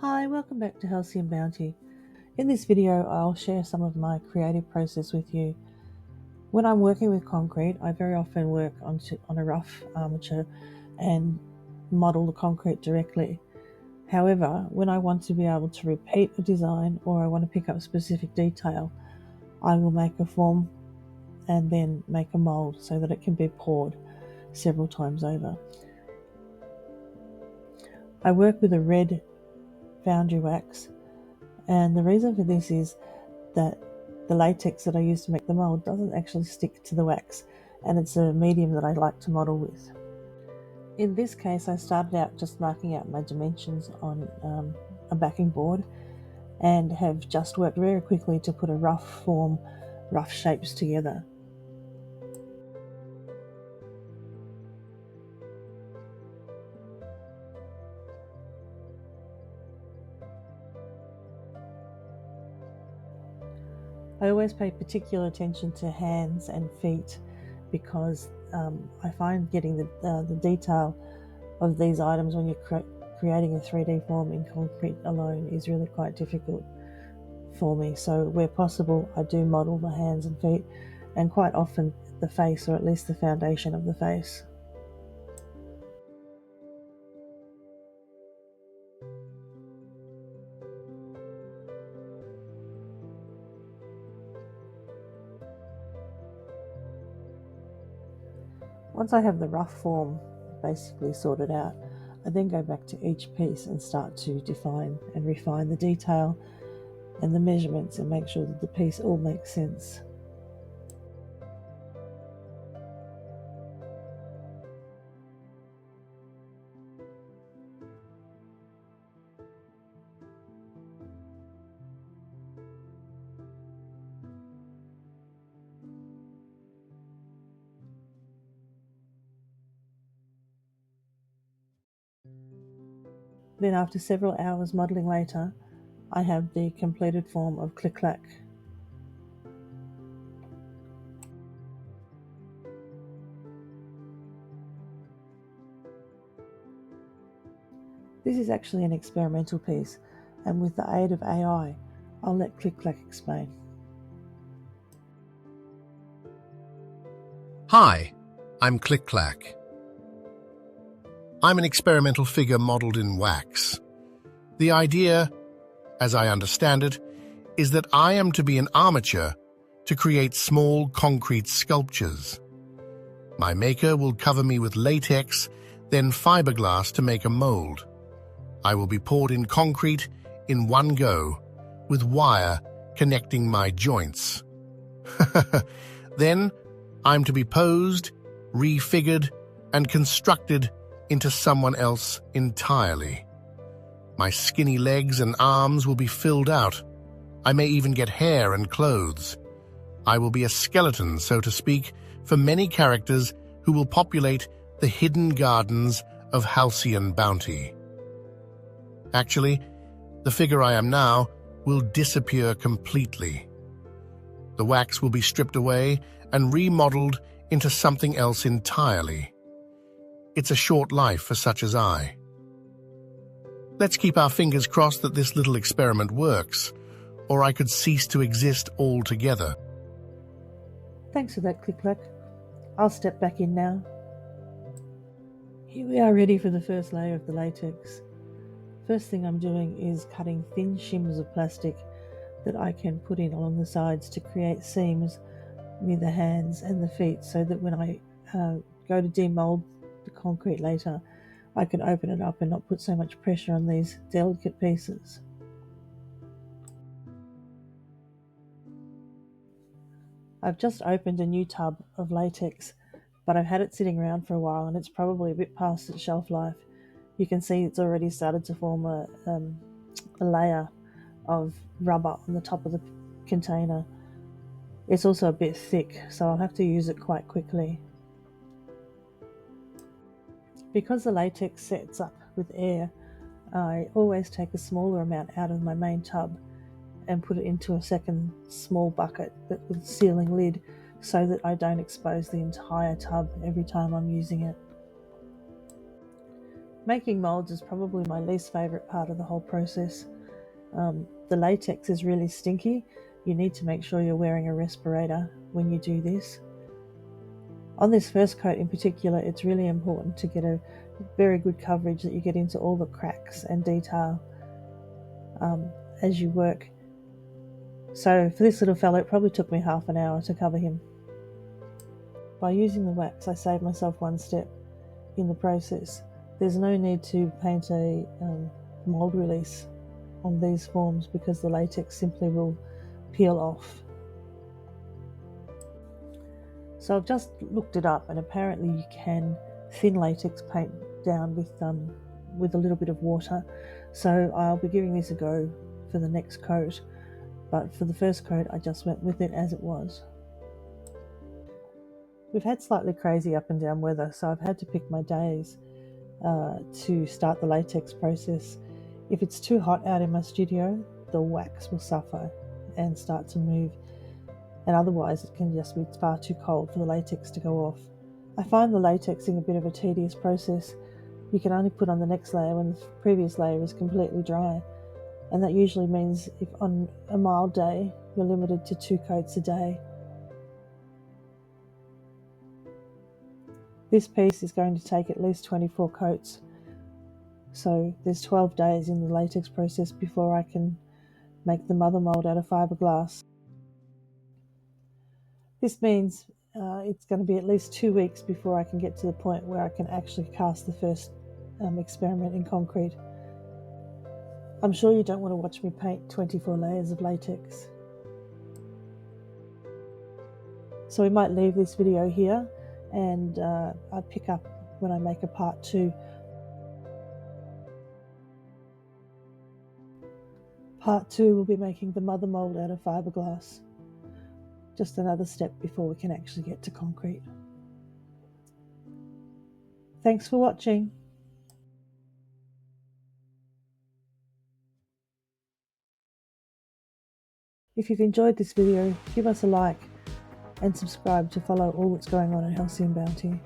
Hi, welcome back to Halcyon Bounty. In this video, I'll share some of my creative process with you. When I'm working with concrete, I very often work on a rough armature and model the concrete directly. However, when I want to be able to repeat a design or I want to pick up specific detail, I will make a form and then make a mold so that it can be poured several times over. I work with a red foundry wax, and the reason for this is that the latex that I use to make the mold doesn't actually stick to the wax, and it's a medium that I like to model with. In this case, I started out just marking out my dimensions on a backing board and have just worked very quickly to put a rough form, rough shapes together. I always pay particular attention to hands and feet because I find getting the detail of these items when you're creating a 3D form in concrete alone is really quite difficult for me. So where possible, I do model the hands and feet, and quite often the face, or at least the foundation of the face. Once I have the rough form basically sorted out, I then go back to each piece and start to define and refine the detail and the measurements and make sure that the piece all makes sense. Then after several hours modelling later, I have the completed form of Clack. This is actually an experimental piece, and with the aid of AI, I'll let Clack explain. Hi, I'm Clack. I'm an experimental figure modelled in wax. The idea, as I understand it, is that I am to be an armature to create small concrete sculptures. My maker will cover me with latex, then fiberglass to make a mold. I will be poured in concrete in one go, with wire connecting my joints. Then I'm to be posed, refigured, and constructed into someone else entirely. My skinny legs and arms will be filled out. I may even get hair and clothes. I will be a skeleton, so to speak, for many characters who will populate the hidden gardens of Halcyon Bounty. Actually, the figure I am now will disappear completely. The wax will be stripped away and remodeled into something else entirely. It's a short life for such as I. Let's keep our fingers crossed that this little experiment works, or I could cease to exist altogether. Thanks for that, Clack. I'll step back in now. Here we are ready for the first layer of the latex. First thing I'm doing is cutting thin shims of plastic that I can put in along the sides to create seams near the hands and the feet, so that when I go to demold the concrete later, I can open it up and not put so much pressure on these delicate pieces. I've just opened a new tub of latex, but I've had it sitting around for a while and it's probably a bit past its shelf life. You can see it's already started to form a layer of rubber on the top of the container. It's also a bit thick, so I'll have to use it quite quickly. Because the latex sets up with air, I always take a smaller amount out of my main tub and put it into a second small bucket with a sealing lid so that I don't expose the entire tub every time I'm using it. Making molds is probably my least favourite part of the whole process. The latex is really stinky. You need to make sure you're wearing a respirator when you do this. On this first coat in particular, it's really important to get a very good coverage that you get into all the cracks and detail as you work. So for this little fellow, it probably took me half an hour to cover him. By using the wax, I saved myself one step in the process. There's no need to paint a mold release on these forms because the latex simply will peel off. So I've just looked it up, and apparently you can thin latex paint down with a little bit of water. So I'll be giving this a go for the next coat, but for the first coat I just went with it as it was. We've had slightly crazy up and down weather, so I've had to pick my days to start the latex process. If it's too hot out in my studio, the wax will suffer and start to move, and otherwise it can just be far too cold for the latex to go off. I find the latexing a bit of a tedious process. You can only put on the next layer when the previous layer is completely dry, and that usually means if on a mild day you're limited to 2 coats a day. This piece is going to take at least 24 coats, so there's 12 days in the latex process before I can make the mother mould out of fiberglass. This means it's going to be at least 2 weeks before I can get to the point where I can actually cast the first experiment in concrete. I'm sure you don't want to watch me paint 24 layers of latex. So we might leave this video here, and I'll pick up when I make a part 2. Part 2 will be making the mother mould out of fiberglass. Just another step before we can actually get to concrete. Thanks for watching. If you've enjoyed this video, give us a like and subscribe to follow all that's going on at Halcyon Bounty.